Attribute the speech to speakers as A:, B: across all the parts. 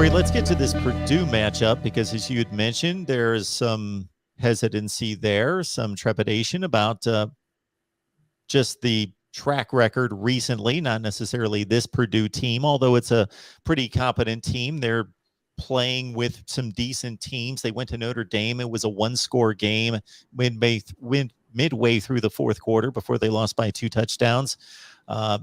A: Tori, let's get to this Purdue matchup because, as you had mentioned, there's some hesitancy there, some trepidation about just the track record recently, not necessarily this Purdue team, although it's a pretty competent team. They're playing with some decent teams. They went to Notre Dame. It was a one-score game midway through the fourth quarter before they lost by 2 touchdowns.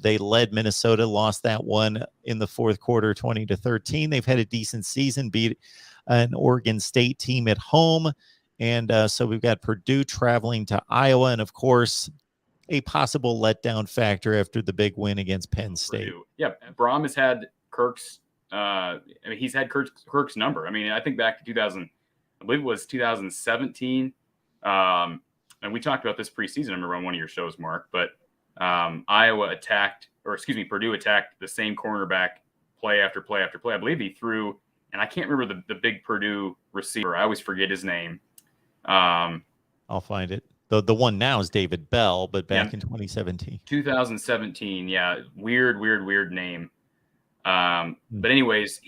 A: They led Minnesota, lost that one in the fourth quarter, 20-13. They've had a decent season, beat an Oregon State team at home. And so we've got Purdue traveling to Iowa. And, of course, a possible letdown factor after the big win against Penn State.
B: Purdue. Yeah, Braum has had Kirk's he's had Kirk's number. I mean, I think back to I believe it was 2017. And we talked about this preseason, I remember on one of your shows, Mark, but Purdue attacked the same cornerback play after play after play. I believe he threw, and I can't remember the big Purdue receiver. I always forget his name.
A: I'll find it. The one now is David Bell, but back in 2017.
B: 2017, yeah. Weird name. But anyways,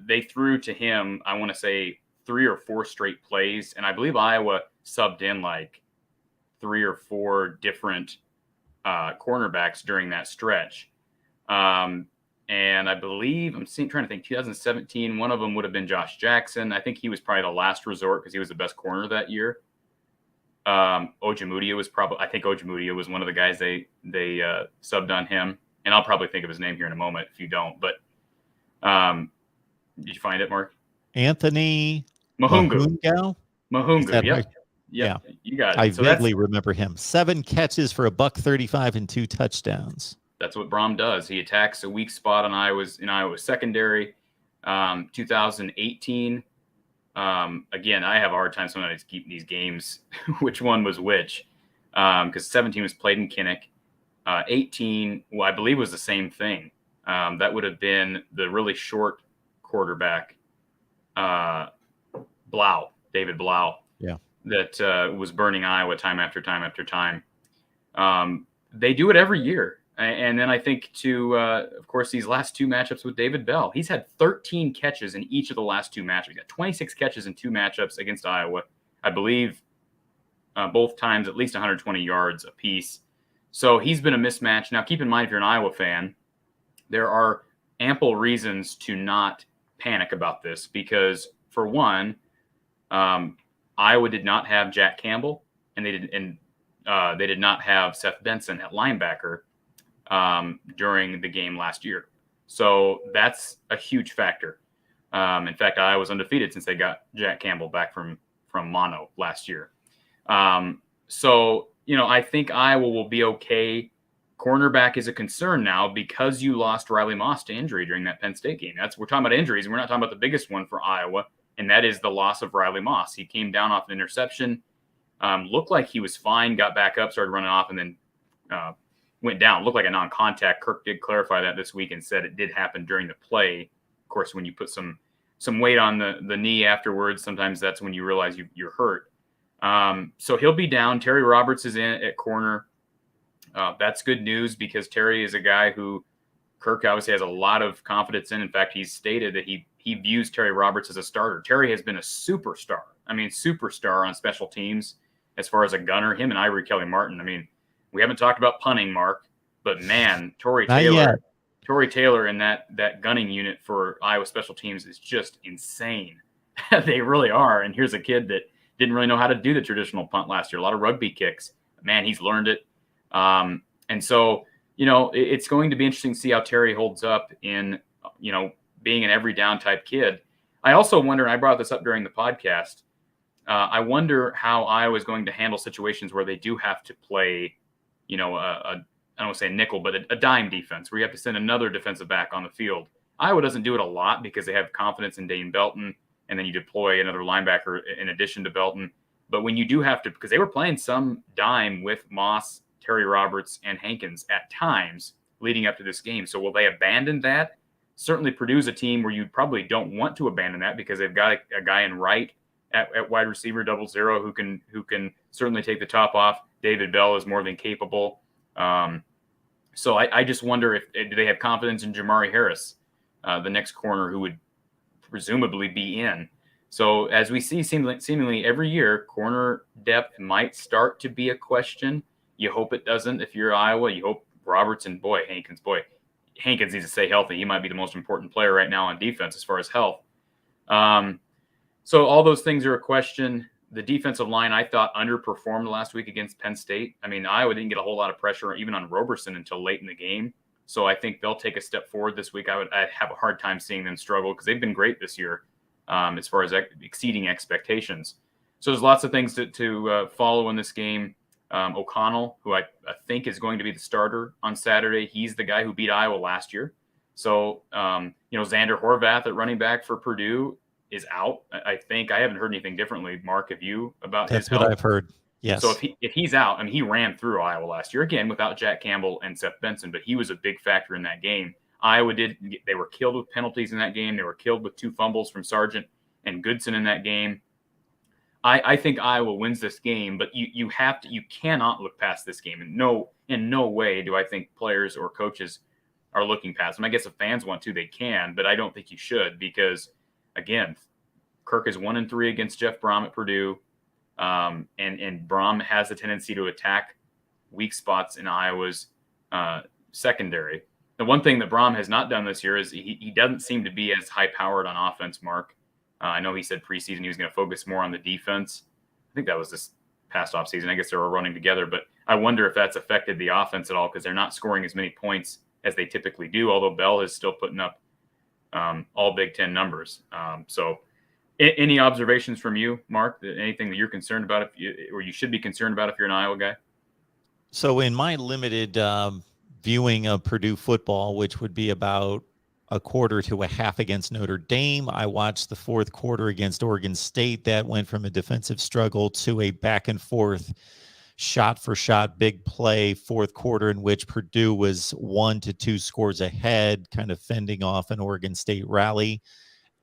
B: they threw to him, I want to say 3 or 4 straight plays, and I believe Iowa subbed in like 3 or 4 different cornerbacks during that stretch. And I believe, trying to think, 2017, one of them would have been Josh Jackson. I think he was probably the last resort because he was the best corner that year. Ojemudia was one of the guys they subbed on him. And I'll probably think of his name here in a moment if you don't. But did you find it, Mark?
A: Anthony
B: Mahungu.
A: Mahungu,
B: Yep. Yeah, you got it.
A: I vaguely remember him. 7 catches for $135 and 2 touchdowns. That's
B: what Braum does. He attacks a weak spot in Iowa's secondary. 2018. Again, I have a hard time sometimes keeping these games, which one was which, because 17 was played in Kinnick. 18, well, I believe was the same thing. That would have been the really short quarterback, David Blau.
A: Yeah.
B: That was burning Iowa time after time after time. They do it every year. And then I think of course, these last 2 matchups with David Bell, he's had 13 catches in each of the last 2 matchups. He got 26 catches in 2 matchups against Iowa. I believe both times at least 120 yards apiece. So he's been a mismatch. Now, keep in mind, if you're an Iowa fan, there are ample reasons to not panic about this because, for one, Iowa did not have Jack Campbell, and they did not have Seth Benson at linebacker during the game last year. So that's a huge factor. In fact, Iowa was undefeated since they got Jack Campbell back from mono last year. So, I think Iowa will be okay. Cornerback is a concern now because you lost Riley Moss to injury during that Penn State game. We're talking about injuries, and we're not talking about the biggest one for Iowa, and that is the loss of Riley Moss. He came down off an interception, looked like he was fine, got back up, started running off, and then went down. Looked like a non-contact. Kirk did clarify that this week and said it did happen during the play. Of course, when you put some weight on the knee afterwards, sometimes that's when you realize you're hurt. So he'll be down. Terry Roberts is in at corner. That's good news because Terry is a guy who Kirk obviously has a lot of confidence in. In fact, he's stated that he views Terry Roberts as a starter. Terry has been a superstar. Superstar on special teams as far as a gunner. Him and Ivory Kelly-Martin. We haven't talked about punting, Mark, but man, Tory Taylor in that gunning unit for Iowa special teams is just insane. They really are. And here's a kid that didn't really know how to do the traditional punt last year. A lot of rugby kicks. Man, he's learned it. And so, it's going to be interesting to see how Terry holds up in, being an every down type kid. I also wonder, and I brought this up during the podcast, I wonder how Iowa is going to handle situations where they do have to play, I don't want to say nickel, but a dime defense where you have to send another defensive back on the field. Iowa doesn't do it a lot because they have confidence in Dane Belton, and then you deploy another linebacker in addition to Belton. But when you do have to, because they were playing some dime with Moss, Terry Roberts, and Hankins at times leading up to this game. So will they abandon that? Certainly Purdue's a team where you probably don't want to abandon that because they've got a guy in right at wide receiver 00 who can certainly take the top off. David Bell is more than capable. So I just wonder do they have confidence in Jamari Harris, the next corner who would presumably be in. So as we see seemingly every year, corner depth might start to be a question. You hope it doesn't. If you're Iowa, you hope Hankins needs to stay healthy. He might be the most important player right now on defense as far as health. So all those things are a question. The defensive line, I thought, underperformed last week against Penn State. I mean, Iowa didn't get a whole lot of pressure even on Roberson until late in the game. So I think they'll take a step forward this week. I'd have a hard time seeing them struggle because they've been great this year as far as exceeding expectations. So there's lots of things to follow in this game. O'Connell, who I think is going to be the starter on Saturday, he's the guy who beat Iowa last year. So, Xander Horvath at running back for Purdue is out. I think I haven't heard anything differently. Mark, have you about his health?
A: That's what I've heard. Yes.
B: So if he's out, I mean, he ran through Iowa last year again without Jack Campbell and Seth Benson, but he was a big factor in that game. Iowa they were killed with penalties in that game. They were killed with 2 fumbles from Sargent and Goodson in that game. I think Iowa wins this game, but you cannot look past this game. And in no way do I think players or coaches are looking past them. I guess if fans want to, they can, but I don't think you should because, again, Kirk is 1-3 against Jeff Brom at Purdue, and Brom has a tendency to attack weak spots in Iowa's secondary. The one thing that Brom has not done this year is he doesn't seem to be as high-powered on offense, Mark. I know he said preseason he was going to focus more on the defense. I think that was this past offseason. I guess they were running together, but I wonder if that's affected the offense at all because they're not scoring as many points as they typically do, although Bell is still putting up all Big Ten numbers. So any observations from you, Mark, anything that you're concerned about or you should be concerned about if you're an Iowa guy?
A: So in my limited viewing of Purdue football, which would be about a quarter to a half against Notre Dame, I watched the 4th quarter against Oregon State. That went from a defensive struggle to a back and forth shot for shot big play 4th quarter in which Purdue was 1 to 2 scores ahead, kind of fending off an Oregon State rally.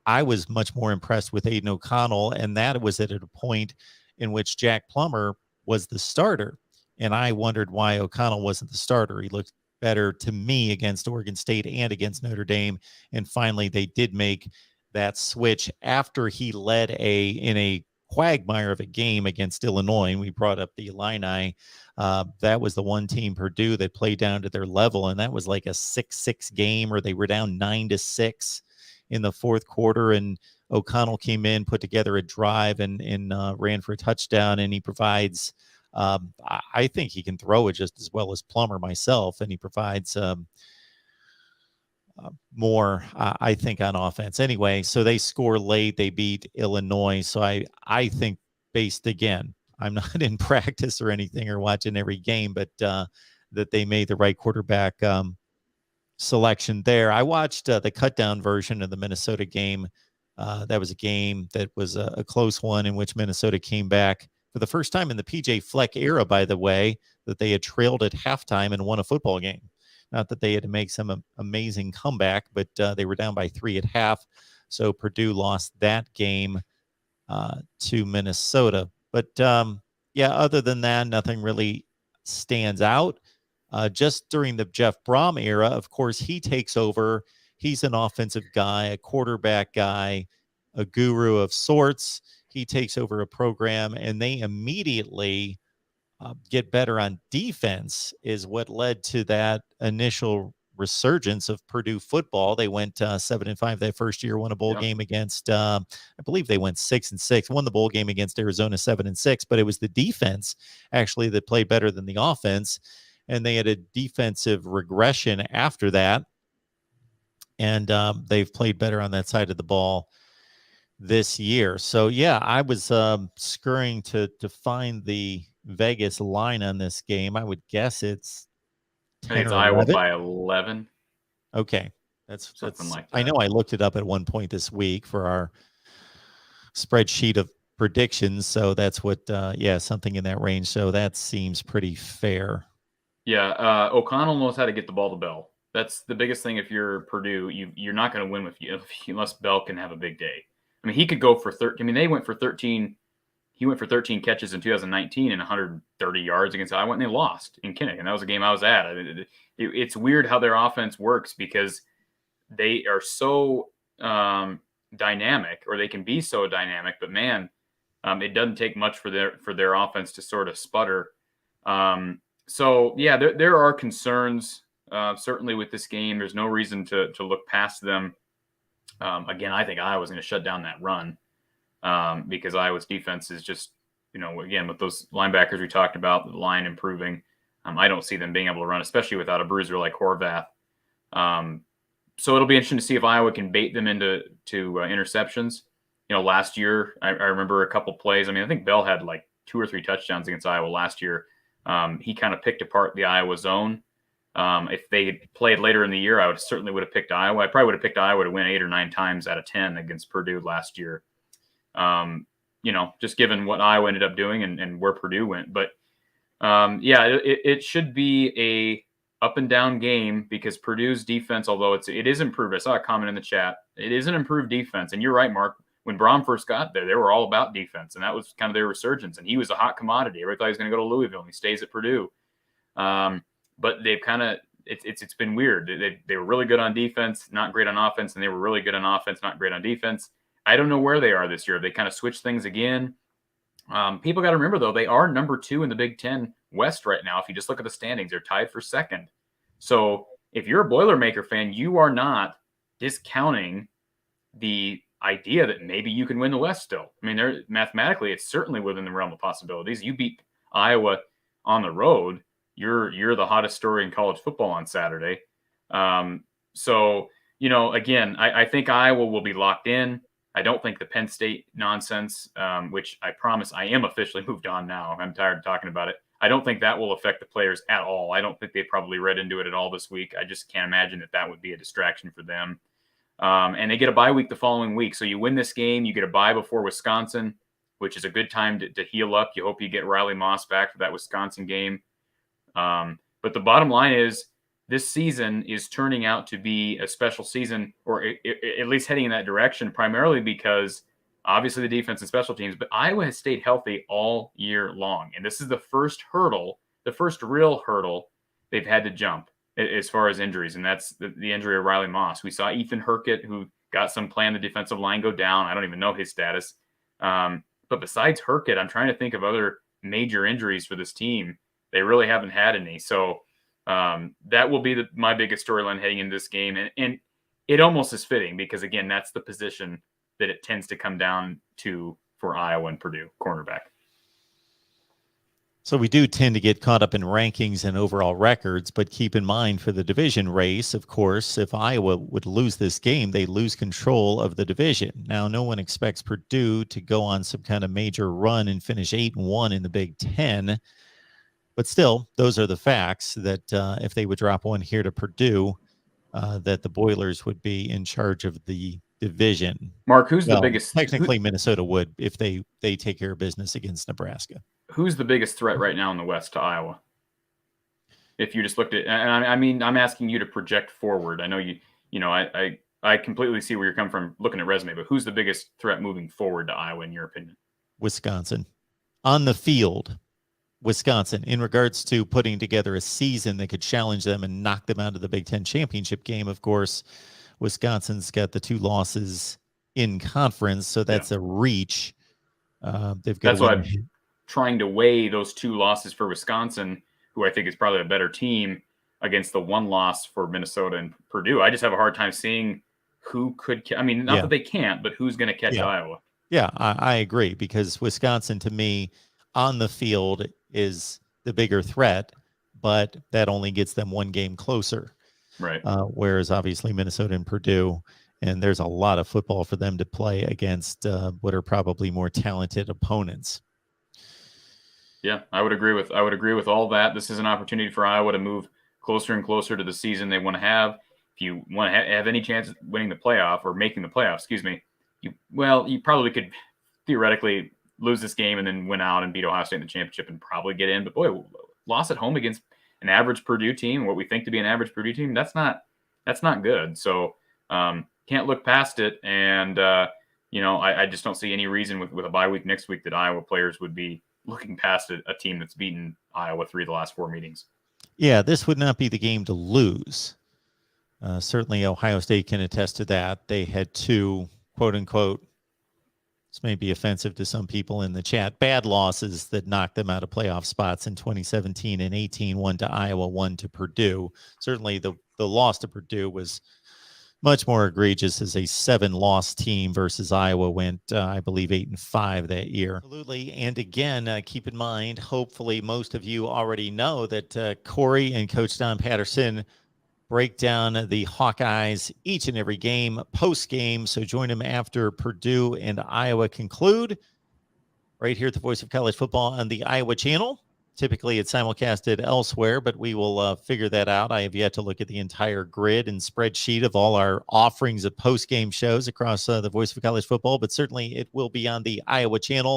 A: I was much more impressed with Aiden O'Connell, and that was at a point in which Jack Plummer was the starter. And I wondered why O'Connell wasn't the starter. He looked better to me against Oregon State and against Notre Dame. And finally, they did make that switch after he led in a quagmire of a game against Illinois. And we brought up the Illini. That was the one team, Purdue, that played down to their level. And that was like a 6-6 game, or they were down 9-6 in the 4th quarter. And O'Connell came in, put together a drive and ran for a touchdown. And he provides, I think he can throw it just as well as Plummer myself. And he provides more, I think, on offense. Anyway, so they score late. They beat Illinois. So I think again, I'm not in practice or anything or watching every game, but that they made the right quarterback selection there. I watched the cut down version of the Minnesota game. That was a game that was a close one in which Minnesota came back for the first time in the PJ Fleck era, by the way, that they had trailed at halftime and won a football game. Not that they had to make some amazing comeback, but they were down by 3 at half. So Purdue lost that game to Minnesota. But yeah, other than that, nothing really stands out. Just during the Jeff Brom era, of course, he takes over. He's an offensive guy, a quarterback guy, a guru of sorts. He takes over a program, and they immediately get better on defense is what led to that initial resurgence of Purdue football. They went 7-5 that first year, won a bowl game against, I believe they went 6-6, won the bowl game against Arizona 7-6, but it was the defense actually that played better than the offense. And they had a defensive regression after that. And they've played better on that side of the ball this year. So, yeah, I was scurrying to find the Vegas line on this game. I would guess it's 10
B: I think it's
A: or
B: Iowa
A: 11.
B: by 11.
A: Okay. That's
B: Something like that.
A: I know I looked it up at one point this week for our spreadsheet of predictions. So that's what, something in that range. So that seems pretty fair.
B: Yeah, O'Connell knows how to get the ball to Bell. That's the biggest thing. If you're Purdue, you're not going to win unless Bell can have a big day. I mean, he could go for 13. I mean, they went for 13. He went for 13 catches in 2019 and 130 yards against Iowa, and they lost in Kinnick. And that was a game I was at. It's weird how their offense works because they are so dynamic, or they can be so dynamic, but man, it doesn't take much for their offense to sort of sputter. So yeah, there are concerns certainly with this game. There's no reason to look past them. Again, I think Iowa's going to shut down that run because Iowa's defense is just, again, with those linebackers we talked about, the line improving. I don't see them being able to run, especially without a bruiser like Horvath. So it'll be interesting to see if Iowa can bait them into interceptions. Last year, I remember a couple plays. I mean, I think Bell had like 2 or 3 touchdowns against Iowa last year. He kind of picked apart the Iowa zone. If they had played later in the year, I certainly would have picked Iowa. I probably would have picked Iowa to win 8 or 9 times out of 10 against Purdue last year. Just given what Iowa ended up doing and where Purdue went. But it should be a up and down game because Purdue's defense, although it is improved. I saw a comment in the chat. It is an improved defense. And you're right, Mark. When Braun first got there, they were all about defense, and that was kind of their resurgence. And he was a hot commodity. Everybody thought he was going to go to Louisville, and he stays at Purdue. But they've kind of it's been weird. They were really good on defense, not great on offense, and they were really good on offense, not great on defense. I don't know where they are this year. They kind of switched things again. People got to remember, though, they are number 2 in the Big Ten West right now. If you just look at the standings, they're tied for 2nd. So if you're a Boilermaker fan, you are not discounting the idea that maybe you can win the West still. I mean, mathematically, it's certainly within the realm of possibilities. You beat Iowa on the road, you're the hottest story in college football on Saturday. So again, I think Iowa will be locked in. I don't think the Penn State nonsense, which I promise I am officially moved on now. I'm tired of talking about it. I don't think that will affect the players at all. I don't think they probably read into it at all this week. I just can't imagine that would be a distraction for them. And they get a bye week the following week. So you win this game, you get a bye before Wisconsin, which is a good time to heal up. You hope you get Riley Moss back for that Wisconsin game. But the bottom line is this season is turning out to be a special season, or at least heading in that direction, primarily because obviously the defense and special teams, but Iowa has stayed healthy all year long. And this is the first hurdle, the first real hurdle they've had to jump as far as injuries, and that's the injury of Riley Moss. We saw Ethan Hurkett, who got some play on the defensive line, go down. I don't even know his status. But besides Hurkett, I'm trying to think of other major injuries for this team. They really haven't had any. So that will be my biggest storyline heading into this game. And it almost is fitting because, again, that's the position that it tends to come down to for Iowa and Purdue, cornerback.
A: So we do tend to get caught up in rankings and overall records, but keep in mind for the division race, of course, if Iowa would lose this game, they lose control of the division. Now, no one expects Purdue to go on some kind of major run and finish 8-1 in the Big Ten, but still, those are the facts that if they would drop one here to Purdue, that the Boilers would be in charge of the division.
B: Mark, who's the biggest?
A: Technically, Minnesota would if they take care of business against Nebraska. Who's
B: the biggest threat right now in the West to Iowa? If you just looked at, and I mean, I'm asking you to project forward. I know I completely see where you're coming from looking at resume, but who's the biggest threat moving forward to Iowa in your opinion?
A: Wisconsin. On the field, Wisconsin. In regards to putting together a season that could challenge them and knock them out of the Big Ten championship game, of course, Wisconsin's got the 2 losses in conference, so that's a reach. They've got.
B: That's why I'm trying to weigh those 2 losses for Wisconsin, who I think is probably a better team, against the 1 loss for Minnesota and Purdue. I just have a hard time seeing who could. I mean, not that they can't, but who's going to catch Iowa?
A: Yeah, I agree, because Wisconsin, to me, on the field is the bigger threat, but that only gets them 1 game closer.
B: Right.
A: Whereas obviously Minnesota and Purdue, and there's a lot of football for them to play against what are probably more talented opponents.
B: Yeah, I would agree with all that. This is an opportunity for Iowa to move closer and closer to the season they want to have. If you want to have any chance of winning the playoff or making the playoff, you probably could theoretically lose this game and then win out and beat Ohio State in the championship and probably get in. But boy, loss at home against an average Purdue team, what we think to be an average Purdue team, that's not good. So can't look past it. And I just don't see any reason with a bye week next week that Iowa players would be looking past a team that's beaten Iowa 3 of the last 4 meetings.
A: Yeah, this would not be the game to lose. Certainly Ohio State can attest to that. They had 2 quote unquote, this may be offensive to some people in the chat, bad losses that knocked them out of playoff spots in 2017 and 18, one to Iowa, one to Purdue. Certainly the loss to Purdue was much more egregious as a 7-loss team versus Iowa went, I believe, 8-5 that year. Absolutely. And again, keep in mind, hopefully most of you already know that Corey and Coach Don Patterson break down the Hawkeyes each and every game, post-game. So join them after Purdue and Iowa conclude right here at the Voice of College Football on the Iowa channel. Typically, it's simulcasted elsewhere, but we will figure that out. I have yet to look at the entire grid and spreadsheet of all our offerings of post-game shows across the Voice of College Football, but certainly it will be on the Iowa channel